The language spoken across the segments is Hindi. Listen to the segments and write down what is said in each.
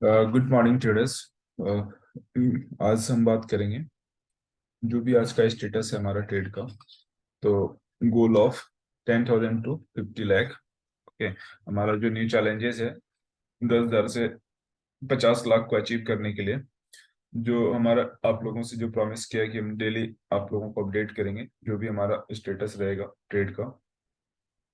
Good morning traders. आज हम बात करेंगे जो भी आज का स्टेटस है हमारा ट्रेड का। तो goal of 10,000 to 50 lakh. Okay, हमारा जो न्यू चैलेंजेस है 10,000 से 50 लाख को अचीव करने के लिए, जो हमारा आप लोगों से जो प्रॉमिस किया है कि हम डेली आप लोगों को अपडेट करेंगे जो भी हमारा स्टेटस रहेगा ट्रेड का,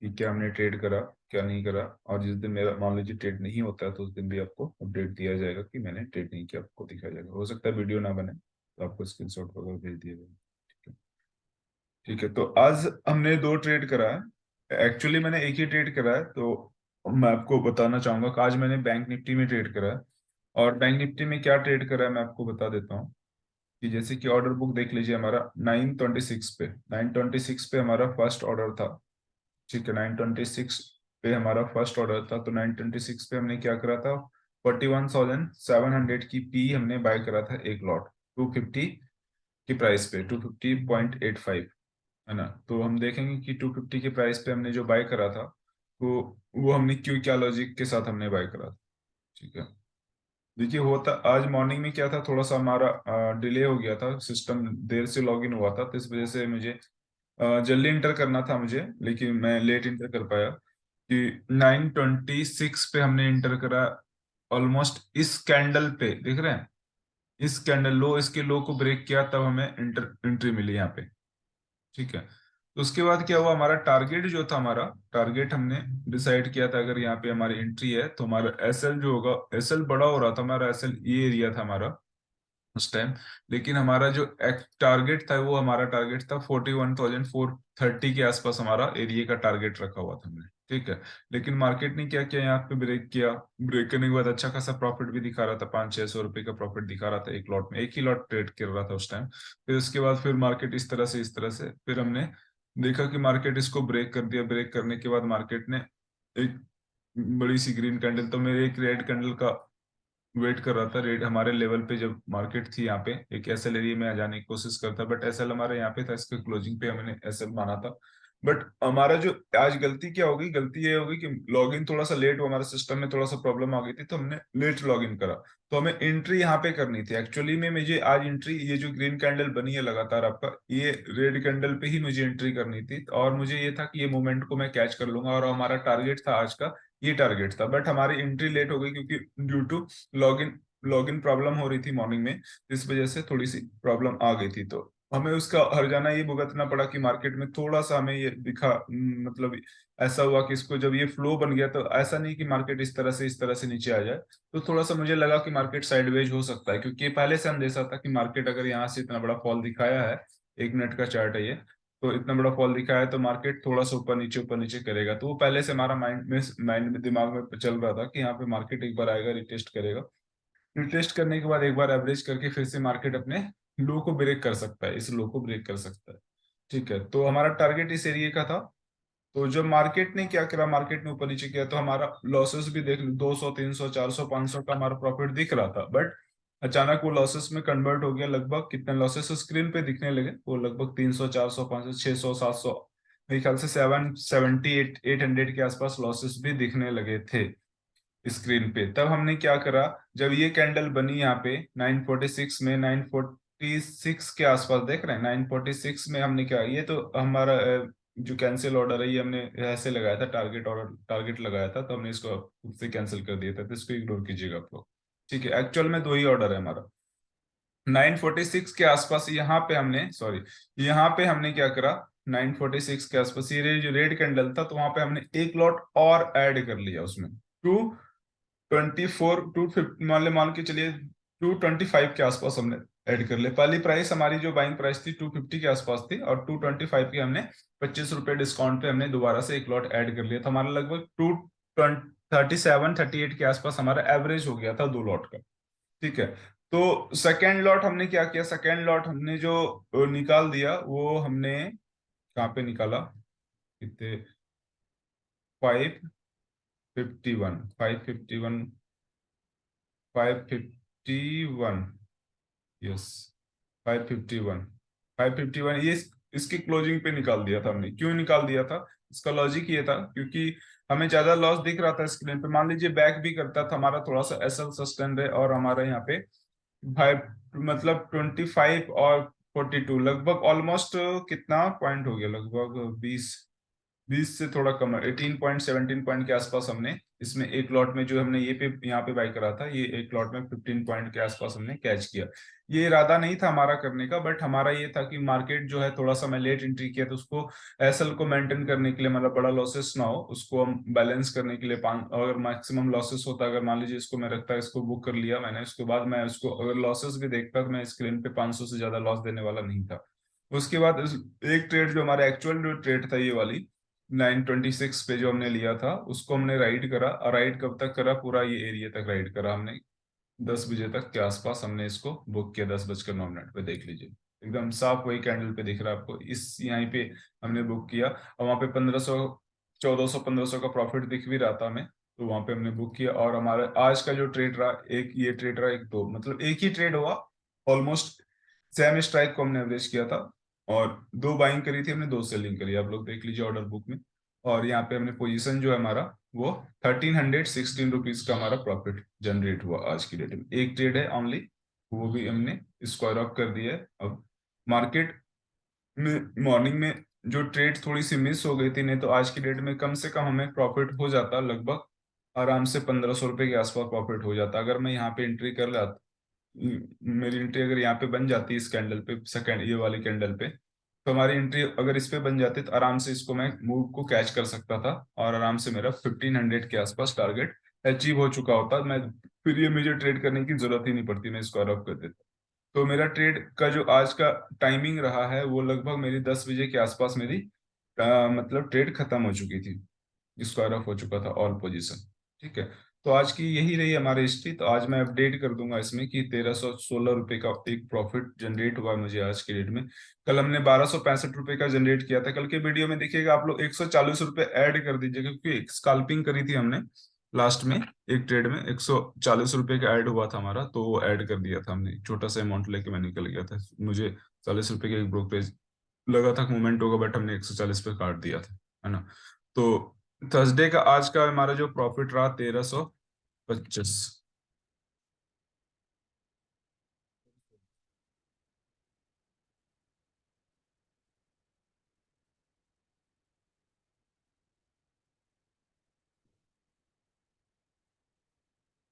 कि क्या हमने ट्रेड करा क्या नहीं करा। और जिस दिन मेरा मान लीजिए ट्रेड नहीं होता है तो उस दिन भी आपको अपडेट दिया जाएगा कि मैंने ट्रेड नहीं किया, आपको दिखाया जाएगा। हो सकता है वीडियो ना बने तो आपको स्क्रीनशॉट वगैरह भेज दिया जाएगा। ठीक है। ठीक है, तो आज हमने दो ट्रेड करा है। एक्चुअली मैंने एक ही ट्रेड करा है, तो मैं आपको बताना चाहूंगा कि आज मैंने बैंक निफ्टी में ट्रेड करा है। और बैंक निफ्टी में क्या ट्रेड करा है मैं आपको बता देता हूँ। कि जैसे कि ऑर्डर बुक देख लीजिए, हमारा 926 पे हमारा फर्स्ट ऑर्डर था। ठीक है, 926 पे हमारा फर्स्ट ऑर्डर था, तो 926 पे हमने क्या करा था, 41,700 की पी हमने बाय करा था एक लॉट, 250 की प्राइस पे, 250.85, है ना। तो हम देखेंगे कि 250 के प्राइस पे हमने जो बाय करा था, तो वो हमने क्यों, क्या लॉजिक के साथ हमने बाय करा था। ठीक है, देखिए होता आज मॉर्निंग में क्या था, थोड़ा सा हमारा डिले हो गया था, सिस्टम देर से लॉगिन हुआ था, तो इस वजह से मुझे जल्दी इंटर करना था मुझे, लेकिन मैं लेट इंटर कर पाया। कि 926 पे हमने इंटर करा। ऑलमोस्ट इस कैंडल पे देख रहे हैं, इस कैंडल लो, इसके लो को ब्रेक किया तब हमें एंट्री मिली यहाँ पे। ठीक है, तो उसके बाद क्या हुआ, हमारा टारगेट जो था, हमारा टारगेट हमने डिसाइड किया था, अगर यहाँ पे हमारी एंट्री है तो हमारा एसएल जो होगा, एसएल बड़ा हो रहा था हमारा, एसएल ये एरिया था हमारा उस टाइम। लेकिन हमारा जो टारगेट था, वो हमारा टारगेट था 41,430 के आसपास, हमारा एरिया का टारगेट रखा हुआ था हमने। ठीक है, लेकिन मार्केट ने क्या किया, यहाँ पे ब्रेक किया। ब्रेक करने के बाद अच्छा खासा प्रॉफिट भी दिखा रहा था, 500-600 रुपए का प्रॉफिट दिखा रहा था एक लॉट में, एक ही लॉट ट्रेड कर रहा था उस टाइम। फिर उसके बाद फिर मार्केट इस तरह से फिर हमने देखा कि मार्केट इसको ब्रेक कर दिया। ब्रेक करने के बाद मार्केट ने एक बड़ी सी ग्रीन कैंडल, तो मेरे एक रेड कैंडल का वेट कर रहा था। रेट हमारे लेवल पे जब मार्केट थी, यहाँ पे एक एसएल एरिया में आ जाने की कोशिश करता, बट एसएल हमारे यहाँ पे था, इसके क्लोजिंग पे हमने एसएल माना था। बट हमारा जो आज गलती क्या होगी, गलती ये होगी कि लॉगिन थोड़ा सा लेट हुआ, हमारे सिस्टम में थोड़ा सा प्रॉब्लम आ गई थी, तो हमने लेट लॉगिन करा। तो हमें एंट्री यहाँ पे करनी थी एक्चुअली में। मुझे आज एंट्री, ये जो ग्रीन कैंडल बनी है लगातार आपका, ये रेड कैंडल पे ही मुझे एंट्री करनी थी, और मुझे ये था कि ये मोमेंट को मैं कैच कर लूंगा, और हमारा टारगेट था आज का, ये टारगेट था। बट हमारी एंट्री लेट हो गई क्योंकि due to login login problem हो रही थी मॉर्निंग में, इस वजह से थोड़ी सी प्रॉब्लम आ गई थी। तो हमें उसका हर्जाना ये भुगतना पड़ा कि मार्केट में थोड़ा सा हमें ये दिखा, मतलब ऐसा हुआ कि इसको जब ये फ्लो बन गया, तो ऐसा नहीं कि मार्केट इस तरह से नीचे आ जाए। तो थोड़ा सा मुझे लगा कि मार्केट साइडवेज हो सकता है, क्योंकि पहले से अंदेशा था कि मार्केट अगर यहाँ से इतना बड़ा फॉल दिखाया है, 1 मिनट का चार्ट है ये, तो इतना बड़ा फॉल दिखाया है तो मार्केट थोड़ा सा ऊपर नीचे करेगा। तो वो पहले से हमारा माइंड में दिमाग में चल रहा था कि यहाँ पे मार्केट एक बार आएगा, रिटेस्ट करेगा। रिटेस्ट करने के बाद एक बार एवरेज करके फिर से मार्केट अपने लो को ब्रेक कर सकता है, इस लो को ब्रेक कर सकता है। ठीक है, तो हमारा टारगेट इस एरिया का था। तो जब मार्केट ने क्या करा, मार्केट ने ऊपर नीचे किया, तो हमारा लॉसेस भी देख लो, 200 300 400 500 का हमारा प्रॉफिट दिख रहा था, बट अचानक वो लॉसेस में कन्वर्ट हो गया। लगभग कितने लॉसेस स्क्रीन पे दिखने लगे, वो लगभग 300 400 500 600 700, मेरे ख्याल से 770 800 के आसपास लॉसेस भी दिखने लगे थे स्क्रीन पे। तब हमने क्या करा, जब ये कैंडल बनी यहाँ पे 946 में, 946 के आसपास देख रहे हैं, 946 में हमने क्या, ये तो हमारा जो कैंसिल ऑर्डर है, ये हमने ऐसे लगाया था, टारगेट ऑर्डर टारगेट लगाया था, तो हमने इसको खुद से कैंसिल कर दिया था, तो इसको इग्नोर कीजिएगा आप लोग। ठीक है, एक्चुअल में दो ही ऑर्डर है हमारा। 946 के आसपास यहाँ पे हमने, सॉरी, यहाँ पे हमने क्या करा, 946 के आसपास ये जो रेड कैंडल था, तो वहां पे हमने एक लॉट और ऐड कर लिया उसमें, 224 250, मान के चलिए 225 के आसपास हमने ऐड कर लिया। पहली प्राइस हमारी जो बाइंग प्राइस थी 250 के आसपास थी, और 225 की हमने 25 रुपए डिस्काउंट पे हमने दोबारा से एक लॉट ऐड कर लिया था। हमारा लगभग 237 38 के आसपास हमारा एवरेज हो गया था दो लॉट का। ठीक है, तो सेकेंड लॉट हमने क्या किया, सेकेंड लॉट हमने जो निकाल दिया, वो हमने कहाँ पे निकाला, कितने, 551 551 551, यस, 551 551, ये इसकी क्लोजिंग पे निकाल दिया था हमने। क्यों निकाल दिया था, इसका लॉजिक ये था क्योंकि हमें ज्यादा लॉस दिख रहा था स्क्रीन पे, मान लीजिए बैक भी करता था हमारा थोड़ा सा एसएल सस्टेन है, और हमारा यहाँ पे फाइव, मतलब 25 और 42 लगभग ऑलमोस्ट कितना पॉइंट हो गया, लगभग 20 से थोड़ा कम है, 18 पॉइंट 17 पॉइंट के आसपास हमने इसमें एक लॉट में, जो हमने ये पे यहाँ पे बाई करा था, ये एक लॉट में 15 पॉइंट के आसपास हमने कैच किया। ये इरादा नहीं था हमारा करने का, बट हमारा ये था कि मार्केट जो है थोड़ा सा, मैं लेट एंट्री किया तो उसको एसएल को मेंटेन करने के लिए, मतलब बड़ा लॉसेस ना हो उसको हम बैलेंस करने के लिए, अगर मैक्सिमम लॉसेस होता, अगर मान लीजिए इसको मैं रखता, इसको बुक कर लिया मैंने, उसके बाद मैं उसको अगर लॉसेस भी देखता तो मैं स्क्रीन पे 500 से ज्यादा लॉस देने वाला नहीं था। उसके बाद एक ट्रेड जो हमारा एक्चुअल जो ट्रेड था, ये वाली 926 पे जो हमने लिया था, उसको हमने राइड करा, और राइड कब तक करा, पूरा ये एरिया तक राइड करा हमने, 10 बजे तक के आसपास हमने इसको बुक किया, 10:09 पे देख लीजिए, एकदम साफ वही कैंडल पे दिख रहा है आपको, इस यहाँ पे हमने बुक किया, और वहाँ पे 1500 1400 1500 का प्रॉफिट दिख भी रहा था हमें, तो वहाँ पे हमने बुक किया। और हमारा आज का जो ट्रेड रहा, एक ये ट्रेड रहा, एक दो, मतलब एक ही ट्रेड हुआ ऑलमोस्ट, सेम स्ट्राइक को हमने एवरेज किया था, और दो बाइंग करी थी हमने, दो सेलिंग करी, आप लोग देख लीजिए ऑर्डर बुक में। और यहाँ पे हमने पोजीशन जो है हमारा, वो 1316 रुपीज का हमारा प्रॉफिट जनरेट हुआ आज की डेट में, एक ट्रेड है ओनली, वो भी हमने स्क्वायर ऑफ कर दिया है। अब मार्केट में मॉर्निंग में जो ट्रेड थोड़ी सी मिस हो गई थी, नहीं तो आज की डेट में कम से कम हमें प्रॉफिट हो जाता, लगभग आराम से 1500 रुपये के आसपास प्रॉफिट हो जाता, अगर मैं यहाँ पे एंट्री कर लेता, मेरी एंट्री अगर यहाँ पे बन जाती इस कैंडल पे, सेकंड ये वाली कैंडल पे, तो हमारी एंट्री अगर इस पे बन जाती तो आराम से इसको मैं मूव को कैच कर सकता था, और आराम से मेरा 1500 के आसपास टारगेट अचीव हो चुका होता, मैं फिर ये मुझे ट्रेड करने की जरूरत ही नहीं पड़ती, मैं इसको ऑफ कर देता। तो मेरा ट्रेड का जो आज का टाइमिंग रहा है, वो लगभग मेरी 10 बजे के आसपास मेरी मतलब ट्रेड खत्म हो चुकी थी, स्क्वायर ऑफ हो चुका था ऑल पोजीशन। ठीक है, तो आज की यही रही हमारी हिस्ट्री। तो आज मैं अपडेट कर दूंगा इसमें कि 1316 रुपये का एक प्रॉफिट जनरेट हुआ मुझे आज के डेट में। कल हमने 1265 रुपये का जनरेट किया था, कल के वीडियो में देखिएगा आप लोग 140 रुपये ऐड कर दीजिएगा, क्योंकि एक स्कैल्पिंग करी थी हमने लास्ट में, एक ट्रेड में 140 रुपये का ऐड हुआ था हमारा, तो वो ऐड कर दिया था हमने, छोटा सा अमाउंट लेके मैं निकल गया था, मुझे 40 रुपये के एक ब्रोकरेज लगा था मूवमेंट होगा, बट हमने 140 पे काट दिया था, है ना। तो थर्सडे का आज का हमारा जो प्रॉफिट रहा 1325,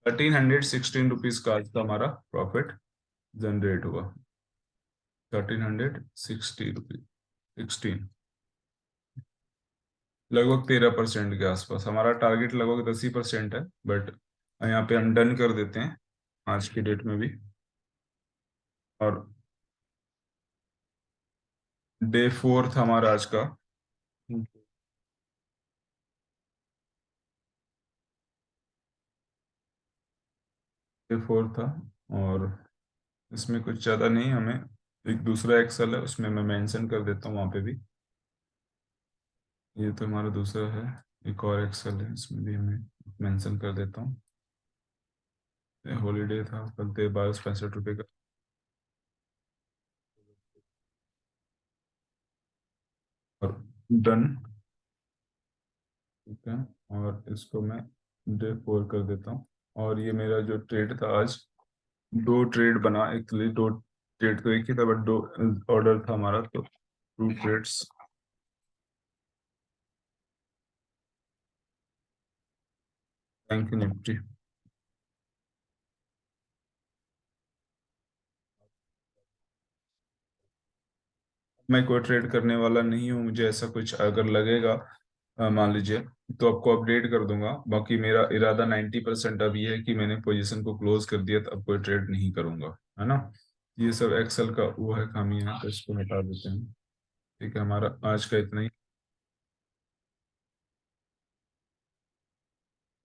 1316 रुपीज का आज का हमारा प्रॉफिट जनरेट हुआ, 1360 रुपीज 16, लगभग 13% के आसपास, हमारा टारगेट लगभग 10% है, बट यहाँ पे हम डन कर देते हैं आज की डेट में भी। और डे 4 था हमारा आज का, डे 4 था, और इसमें कुछ ज़्यादा नहीं, हमें एक दूसरा एक्सेल है उसमें मैं मेंशन कर देता हूँ वहाँ पे भी, ये तो हमारा दूसरा है, एक और एक्सेल है इसमें भी हमें मेंशन कर देता हूँ। हॉलीडे था कल, 1265 रुपये का, और डन। ठीक है, और इसको मैं डे 4 कर देता हूँ। और ये मेरा जो ट्रेड था आज, दो ट्रेड बना, एक्चुअली दो ट्रेड तो एक ही था, बट दो ऑर्डर था हमारा, तो two trades. Thank you Nifty. मैं कोई ट्रेड करने वाला नहीं हूँ, मुझे ऐसा कुछ अगर लगेगा मान लीजिए, तो आपको अपडेट कर दूंगा। बाकी मेरा इरादा 90% अब ये है कि मैंने पोजीशन को क्लोज कर दिया, तो अब कोई ट्रेड नहीं करूंगा, है ना। ये सब एक्सेल का वो है खामी है, तो इसको हटा देते हैं। ठीक है, हमारा आज का इतना ही।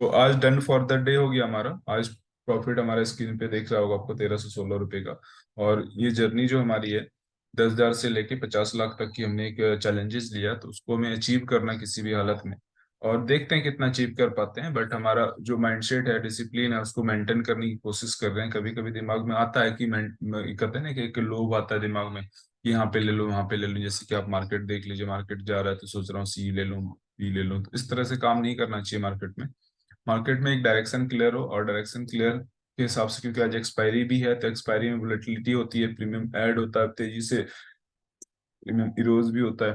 तो आज डन फॉर द डे हो गया हमारा आज। प्रॉफिट हमारा स्क्रीन पे देख रहा होगा आपको, 1316 रुपये का। और ये जर्नी जो हमारी है, 10,000 से लेके 50 लाख तक की, हमने एक चैलेंजेस लिया, तो उसको हमें अचीव करना किसी भी हालत में, और देखते हैं कितना अचीव कर पाते हैं। बट हमारा जो माइंडसेट है, डिसिप्लिन है, उसको मेंटेन करने की कोशिश कर रहे हैं। कभी कभी दिमाग में आता है कि कहते हैं ना कि एक लोभ आता है दिमाग में कि यहाँ पे ले लो, वहाँ पे ले लो, जैसे कि आप मार्केट देख लीजिए, मार्केट जा रहा है तो सोच रहा हूँ सी ले लूँ, पी ले लो। तो इस तरह से काम नहीं करना चाहिए मार्केट में। मार्केट में एक डायरेक्शन क्लियर हो, और डायरेक्शन क्लियर के हिसाब से, क्योंकि आज एक्सपायरी भी है, तो एक्सपायरी में वोलेटिलिटी होती है, प्रीमियम ऐड होता है तेजी से, प्रीमियम इरोज भी होता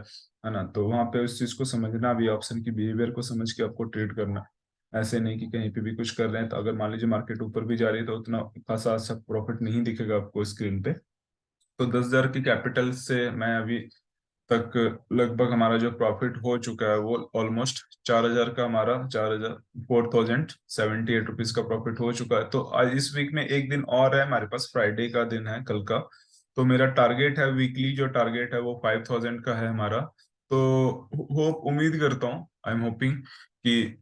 है ना। तो वहां पे उस चीज को समझना भी, ऑप्शन की बिहेवियर को समझ के आपको ट्रेड करना। ऐसे नहीं कि कहीं पे भी कुछ कर रहे हैं, तो अगर मान लीजिए मार्केट ऊपर भी जा रही है तो उतना खासा अच्छा प्रॉफिट नहीं दिखेगा आपको स्क्रीन पे। तो 10,000 की कैपिटल से मैं अभी तक लगभग हमारा जो प्रॉफिट हो चुका है वो ऑलमोस्ट 4,000 का, हमारा 4,000 4,078 रुपीज का प्रॉफिट हो चुका है। तो आज इस वीक में एक दिन और है हमारे पास, फ्राइडे का दिन है कल का। तो मेरा टारगेट है, वीकली जो टारगेट है वो 5,000 का है हमारा। तो होप, उम्मीद करता हूँ, आई एम होपिंग कि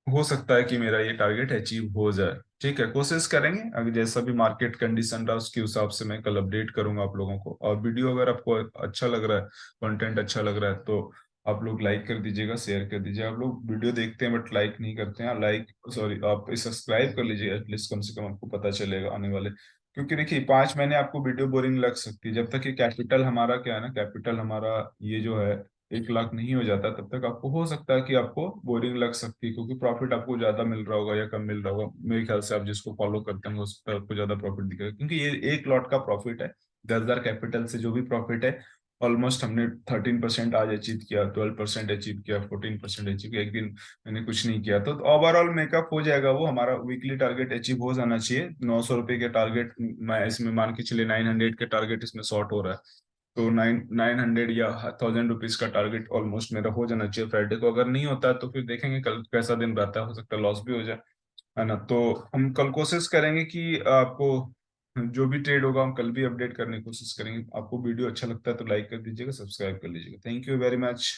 हो सकता है कि मेरा ये टारगेट अचीव हो जाए। ठीक है, कोशिश करेंगे, अगर जैसा भी मार्केट कंडीशन रहा उसके हिसाब से मैं कल अपडेट करूंगा आप लोगों को। और वीडियो अगर आपको अच्छा लग रहा है, कंटेंट अच्छा लग रहा है, तो आप लोग लाइक कर दीजिएगा, शेयर कर दीजिएगा। आप लोग वीडियो देखते हैं बट लाइक नहीं करते हैं, लाइक सॉरी आप सब्सक्राइब कर लीजिए एटलीस्ट, कम से कम आपको पता चलेगा आने वाले। क्योंकि देखिए 5 महीने आपको वीडियो बोरिंग लग सकती है, जब तक ये कैपिटल हमारा क्या है ना, कैपिटल हमारा ये जो है 1 लाख नहीं हो जाता, तब तक आपको हो सकता है कि आपको बोरिंग लग सकती है, क्योंकि प्रॉफिट आपको ज्यादा मिल रहा होगा या कम मिल रहा होगा। मेरे ख्याल से आप जिसको फॉलो करते हैं उस पर आपको ज्यादा प्रॉफिट दिखेगा, क्योंकि ये 1 लॉट का प्रॉफिट है। 10,000 कैपिटल से जो भी प्रॉफिट है, ऑलमोस्ट हमने 13% आज अचीव किया, 12% अचीव किया, 14% अचीव किया। एक दिन मैंने कुछ नहीं किया, तो ओवरऑल मेकअप हो जाएगा वो। हमारा वीकली टारगेट अचीव हो जाना चाहिए। 900 रुपये के टारगेट, मैं इसमें मान के चलिए 900 के टारगेट इसमें शॉर्ट हो रहा है, तो 900 या 1,000 रुपीज का टारगेट ऑलमोस्ट मेरा हो जाना चाहिए फ्राइडे को। अगर नहीं होता है तो फिर देखेंगे कल कैसा दिन रहता है, हो सकता है लॉस भी हो जाए, है ना। तो हम कल कोशिश करेंगे कि आपको जो भी ट्रेड होगा हम कल भी अपडेट करने की कोशिश करेंगे। आपको वीडियो अच्छा लगता है तो लाइक कर दीजिएगा, सब्सक्राइब कर लीजिएगा। Thank you very much.